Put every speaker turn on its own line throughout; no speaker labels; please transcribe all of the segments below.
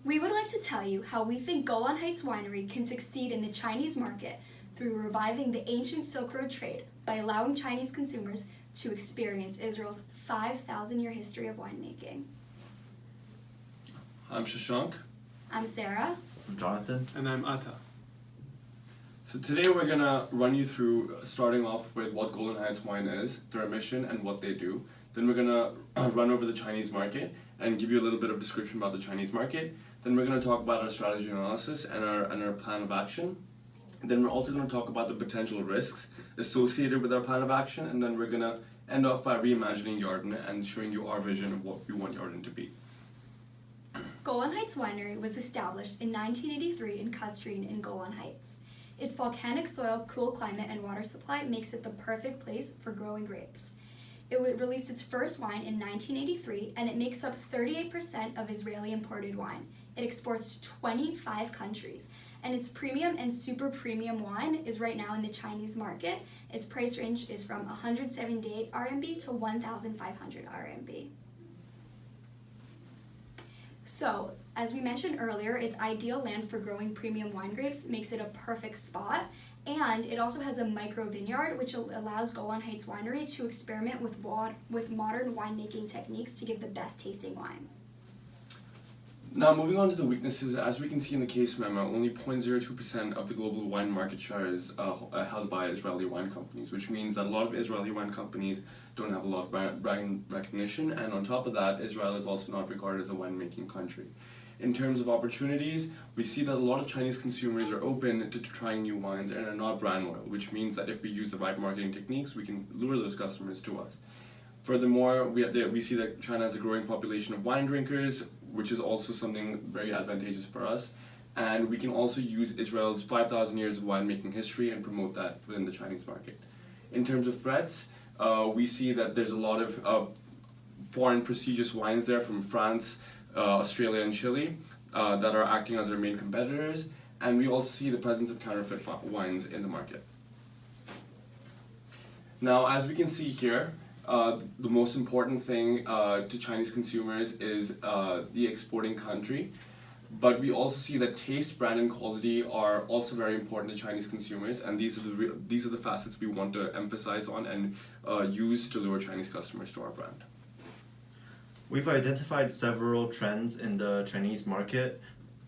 We would like to tell you how we think Golan Heights Winery can succeed in the Chinese market through reviving the ancient Silk Road trade by allowing Chinese consumers to experience Israel's 5,000-year history of winemaking.
I'm Shashank.
I'm Sarah.
I'm Jonathan.
And I'm Atta.
So today we're going to run you through starting off with what Golan Heights Wine is, their mission and what they do. Then we're going to run over the Chinese market and give you a little bit of description about the Chinese market. Then we're going to talk about our strategy analysis and our plan of action. Then we're also going to talk about the potential risks associated with our plan of action. And then we're going to end off by reimagining Yarden and showing you our vision of what we want Yarden to be.
Golan Heights Winery was established in 1983 in Cut Street in Golan Heights. Its volcanic soil, cool climate, and water supply makes it the perfect place for growing grapes. It released its first wine in 1983, and it makes up 38% of Israeli imported wine. It exports to 25 countries, and its premium and super premium wine is right now in the Chinese market. Its price range is from 178 RMB to 1,500 RMB. So, as we mentioned earlier, its ideal land for growing premium wine grapes makes it a perfect spot, and it also has a micro vineyard which allows Golan Heights Winery to experiment with modern winemaking techniques to give the best tasting wines.
Now moving on to the weaknesses, as we can see in the case memo, only 0.02% of the global wine market share is held by Israeli wine companies, which means that a lot of Israeli wine companies don't have a lot of brand recognition, and on top of that, Israel is also not regarded as a winemaking country. In terms of opportunities, we see that a lot of Chinese consumers are open to trying new wines and are not brand loyal, which means that if we use the right marketing techniques, we can lure those customers to us. Furthermore, we see that China has a growing population of wine drinkers, which is also something very advantageous for us. And we can also use Israel's 5,000 years of winemaking history and promote that within the Chinese market. In terms of threats, we see that there's a lot of foreign prestigious wines there from France, Australia and Chile that are acting as our main competitors. And we also see the presence of counterfeit wines in the market. Now, as we can see here, the most important thing to Chinese consumers is the exporting country, but we also see that taste, brand, and quality are also very important to Chinese consumers, and these are the facets we want to emphasize on and use to lure Chinese customers to our brand.
We've identified several trends in the Chinese market.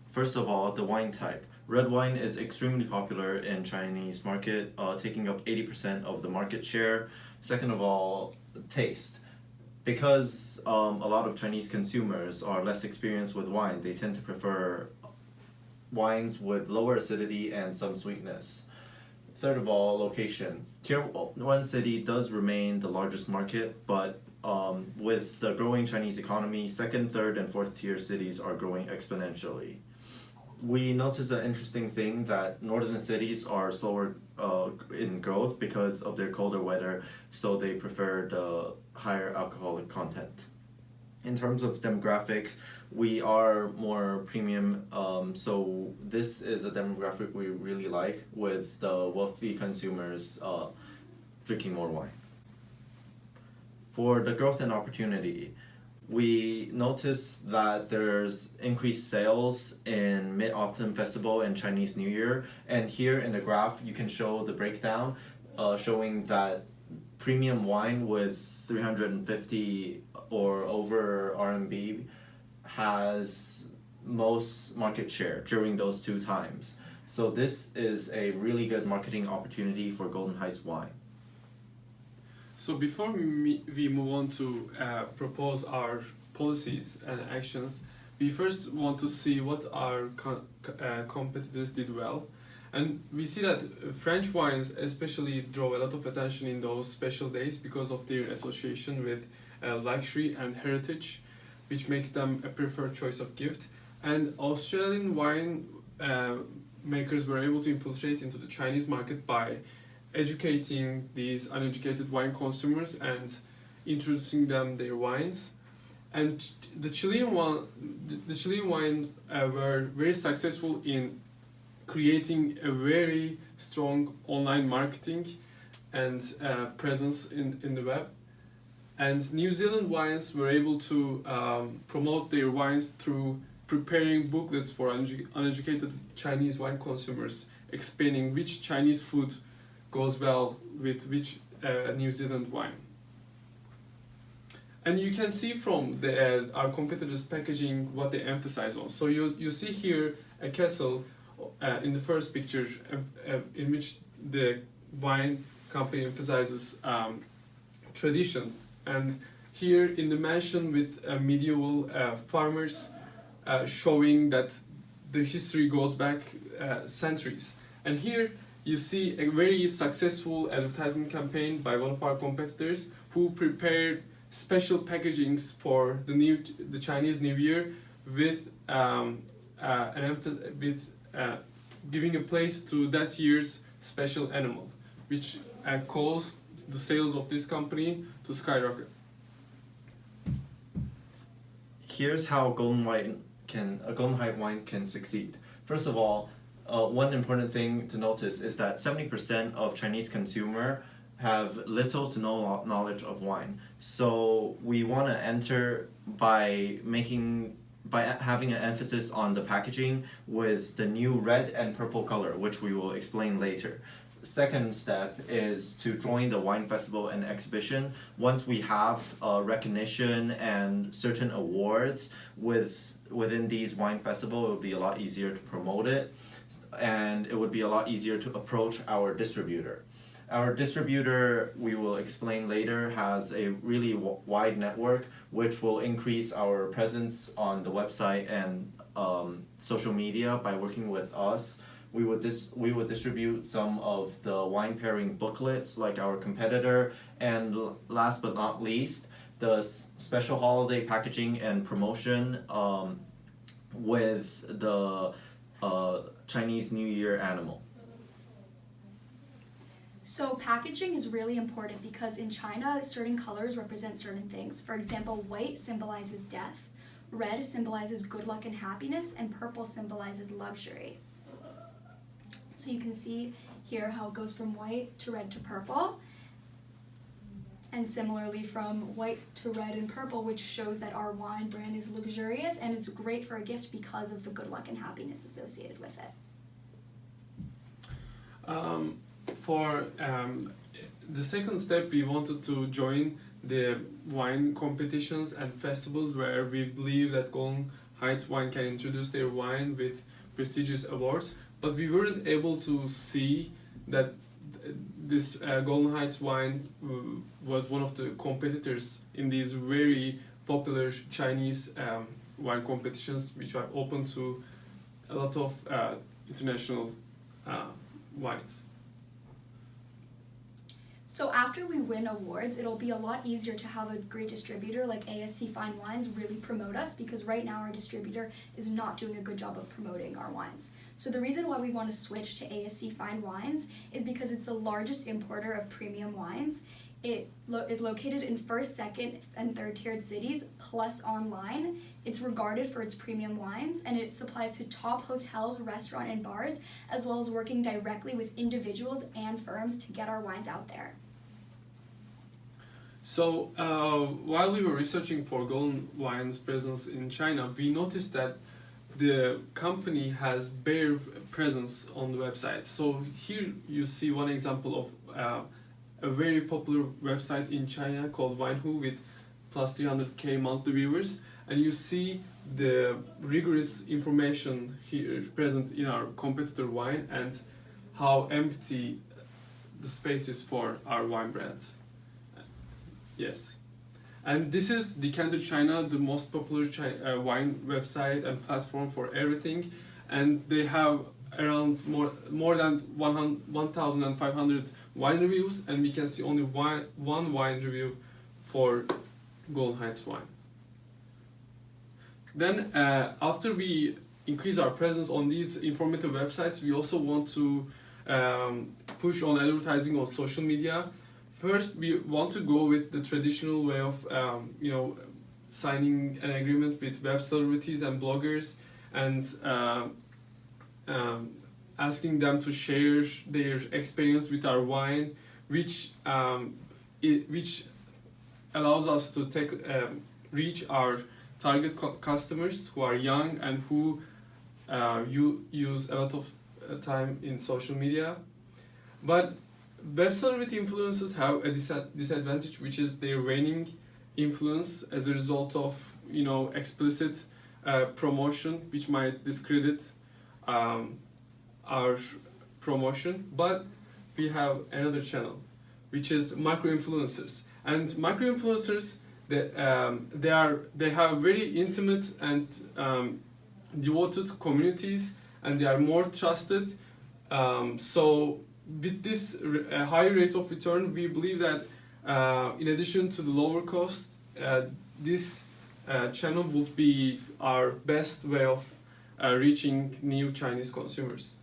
First of all, the wine type. Red wine is extremely popular in Chinese market, taking up 80% of the market share. Second of all, taste. Because a lot of Chinese consumers are less experienced with wine, they tend to prefer wines with lower acidity and some sweetness. Third of all, location. Tier 1 city does remain the largest market, but with the growing Chinese economy, second, third, and fourth tier cities are growing exponentially. We notice an interesting thing that northern cities are slower in growth because of their colder weather, so they prefer the higher alcoholic content. In terms of demographic, we are more premium, so this is a demographic we really like, with the wealthy consumers drinking more wine. For the growth and opportunity, we notice that there's increased sales in Mid-Autumn Festival and Chinese New Year, and here in the graph you can show the breakdown showing that premium wine with 350 or over RMB has most market share during those two times. So this is a really good marketing opportunity for Golan Heights wine.
So before we move on to propose our policies and actions, we first want to see what our competitors did well. And we see that French wines especially draw a lot of attention in those special days because of their association with luxury and heritage, which makes them a preferred choice of gift. And Australian wine makers were able to infiltrate into the Chinese market by educating these uneducated wine consumers and introducing them their wines. And the Chilean wines were very successful in creating a very strong online marketing and presence in the web. And New Zealand wines were able to promote their wines through preparing booklets for uneducated Chinese wine consumers, explaining which Chinese food goes well with which New Zealand wine. And you can see from our competitors' packaging what they emphasize on. So you see here a castle in the first picture in which the wine company emphasizes tradition. And here in the mansion with medieval farmers showing that the history goes back centuries. And here you see a very successful advertisement campaign by one of our competitors who prepared special packagings for the Chinese New Year with giving a place to that year's special animal, which caused the sales of this company to skyrocket.
Here's how Golden Height wine can succeed. First of all, one important thing to notice is that 70% of Chinese consumer have little to no knowledge of wine. So we want to enter by having an emphasis on the packaging with the new red and purple color, which we will explain later. Second step is to join the wine festival and exhibition. Once we have recognition and certain awards within these wine festival, it would be a lot easier to promote it, and it would be a lot easier to approach our distributor. Our distributor, we will explain later, has a really wide network which will increase our presence on the website and social media by working with us. We would distribute some of the wine pairing booklets like our competitor, and last but not least, the special holiday packaging and promotion with the Chinese New Year animal.
So packaging is really important because in China, certain colors represent certain things. For example, white symbolizes death, red symbolizes good luck and happiness, and purple symbolizes luxury. So you can see here how it goes from white to red to purple, and similarly from white to red and purple, which shows that our wine brand is luxurious and it's great for a gift because of the good luck and happiness associated with it.
For the second step, we wanted to join the wine competitions and festivals where we believe that Golan Heights wine can introduce their wine with prestigious awards, but we weren't able to see that this Golan Heights wine was one of the competitors in these very popular Chinese wine competitions, which are open to a lot of international wines.
So after we win awards, it'll be a lot easier to have a great distributor like ASC Fine Wines really promote us, because right now our distributor is not doing a good job of promoting our wines. So the reason why we want to switch to ASC Fine Wines is because it's the largest importer of premium wines. It is located in first, second, and third tiered cities, plus online. It's regarded for its premium wines, and it supplies to top hotels, restaurants, and bars, as well as working directly with individuals and firms to get our wines out there.
So while we were researching for Golan Wine's presence in China, we noticed that the company has bare presence on the website. So here you see one example of a very popular website in China called Winewho with plus 300k monthly viewers, and you see the rigorous information here present in our competitor wine and how empty the space is for our wine brands. Yes. And this is Decanter China, the most popular wine website and platform for everything, and they have around more than 1,500 wine reviews, and we can see only one wine review for Golan Heights wine. Then after we increase our presence on these informative websites, we also want to push on advertising on social media. First, we want to go with the traditional way of signing an agreement with web celebrities and bloggers and asking them to share their experience with our wine, which allows us to reach our target customers who are young and who use a lot of time in social media. But web celebrity influencers have a disadvantage, which is their waning influence as a result of explicit promotion, which might discredit our promotion. But we have another channel, which is micro influencers. And micro influencers, they have very intimate and devoted communities, and they are more trusted. So with this high rate of return, we believe that in addition to the lower cost, this channel would be our best way of reaching new Chinese consumers.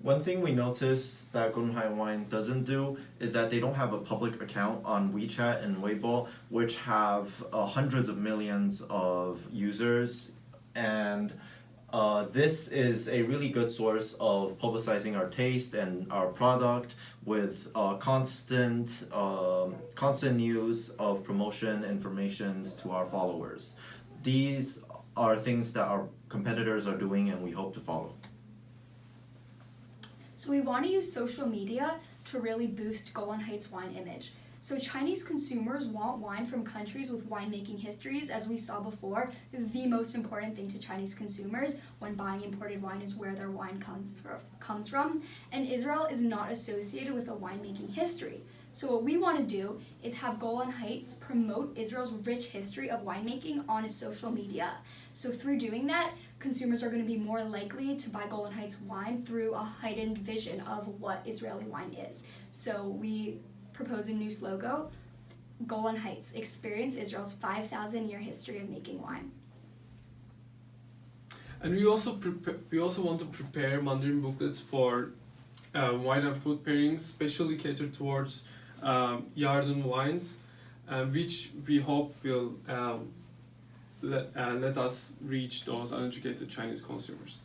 One thing we noticed that Golan Heights Wine doesn't do is that they don't have a public account on WeChat and Weibo, which have hundreds of millions of users, and this is a really good source of publicizing our taste and our product with constant news of promotion informations to our followers. These are things that our competitors are doing, and we hope to follow.
So we want to use social media to really boost Golan Heights wine image. So Chinese consumers want wine from countries with winemaking histories. As we saw before, the most important thing to Chinese consumers when buying imported wine is where their wine comes from. And Israel is not associated with a winemaking history. So what we want to do is have Golan Heights promote Israel's rich history of winemaking on its social media. So through doing that, consumers are going to be more likely to buy Golan Heights wine through a heightened vision of what Israeli wine is. So we propose a new slogan, Golan Heights, experience Israel's 5,000-year history of making wine.
And we also want to prepare Mandarin booklets for wine and food pairings, specially catered towards Yarden wines, which we hope will let us reach those uneducated Chinese consumers.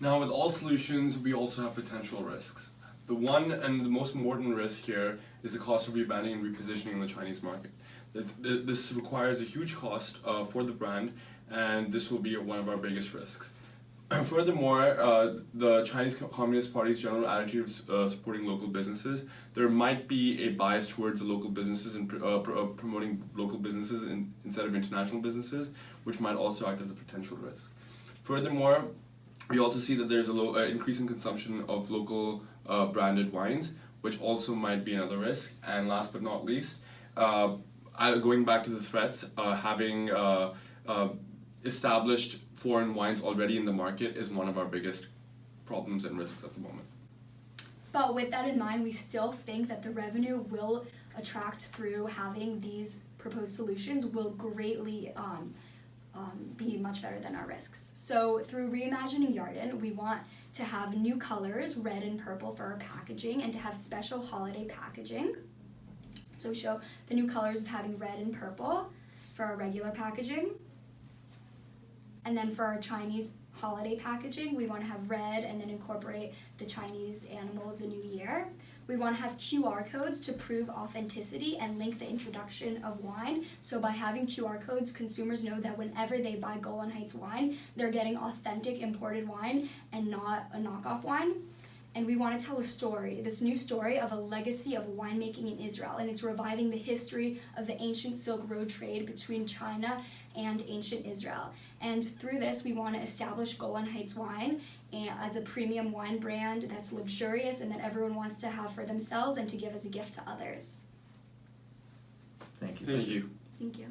Now, with all solutions, we also have potential risks. The one and the most important risk here is the cost of rebranding and repositioning in the Chinese market. This requires a huge cost for the brand, and this will be one of our biggest risks. Furthermore, the Chinese Communist Party's general attitude of supporting local businesses, there might be a bias towards the local businesses and promoting local businesses instead of international businesses, which might also act as a potential risk. Furthermore, we also see that there's a increase in consumption of local branded wines, which also might be another risk. And last but not least, going back to the threats, having established foreign wines already in the market is one of our biggest problems and risks at the moment.
But with that in mind, we still think that the revenue will attract through having these proposed solutions will greatly be much better than our risks. So through reimagining Yarden, we want to have new colors, red and purple, for our packaging, and to have special holiday packaging. So we show the new colors of having red and purple for our regular packaging. And then for our Chinese holiday packaging, we want to have red and then incorporate the Chinese animal of the new year. We want to have QR codes to prove authenticity and link the introduction of wine. So by having QR codes, consumers know that whenever they buy Golan Heights wine, they're getting authentic imported wine and not a knockoff wine. And we want to tell a story, this new story of a legacy of winemaking in Israel, and it's reviving the history of the ancient Silk Road trade between China and ancient Israel. And through this, we want to establish Golan Heights wine as a premium wine brand that's luxurious and that everyone wants to have for themselves and to give as a gift to others.
Thank you.
Thank you.
Thank you.